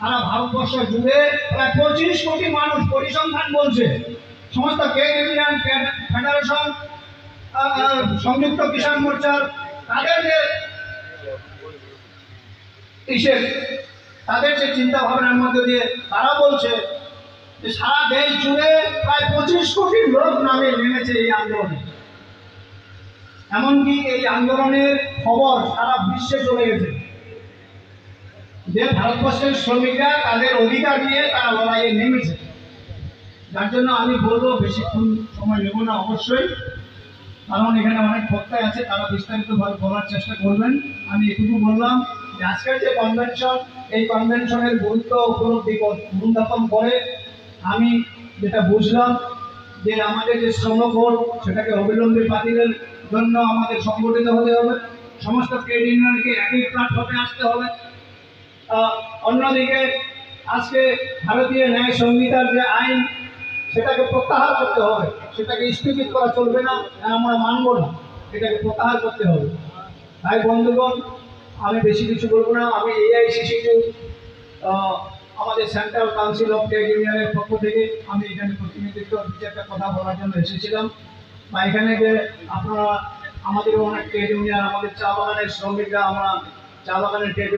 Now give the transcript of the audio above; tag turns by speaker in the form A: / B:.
A: সারা ভারতবর্ষ জুড়ে প্রায় 25 কোটি মানুষ, পরিসংখ্যান বলছে। সমস্ত ট্রেড ইউনিয়ন, ফেডারেশন, সংযুক্ত কিষাণ মোর্চার তাদের যে তাদের যে চিন্তা ভাবনার মধ্যে দিয়ে তারা বলছে যে সারা দেশ জুড়ে প্রায় 25 কোটি লোক নেমেছে এই আন্দোলনে। এমনকি এই আন্দোলনের খবর সারা বিশ্বে চলে গেছে যে ভারতবর্ষের শ্রমিকরা তাদের অধিকার নিয়ে তারা লড়াইয়ে নেমেছে। যার জন্য আমি বলবো বেশিক্ষণ সময় নেব না অবশ্যই, কারণ এখানে অনেক বক্তাই আছে, তারা বিস্তারিতভাবে বলার চেষ্টা করবেন। আমি এটুকু বললাম যে আজকের যে কনভেনশন, এই কনভেনশনের গুরুত্ব উপলব্ধি অনুধাবন করে আমি যেটা বুঝলাম যে আমাদের যে শ্রমকোড সেটাকে অবিলম্বে বাতিলের জন্য আমাদের সংগঠিত হতে হবে, সমস্ত ট্রেড ইউনিয়নকে একই প্ল্যাটফর্মে আসতে হবে। অন্যদিকে আজকে ভারতীয় ন্যায় সংহিতার যে আইন সেটাকে প্রত্যাহার করতে হবে, সেটাকে স্থগিত করা চলবে না, আমরা মানব না, এটাকে প্রত্যাহার করতে হবে। তাই বন্ধুগণ, আমি বেশি কিছু বলবো না। আমি AICCT আমাদের সেন্ট্রাল কাউন্সিল অফ ট্রেড ইউনিয়নের পক্ষ থেকে আমি এখানে প্রতিনিধিত্ব একটা কথা বলার জন্য এসেছিলাম। বা এখানে যে আপনারা আমাদেরও অনেক ট্রেড ইউনিয়ন, আমাদের চা বাগানের শ্রমিকরা, আমরা চা বাগানের ট্রেড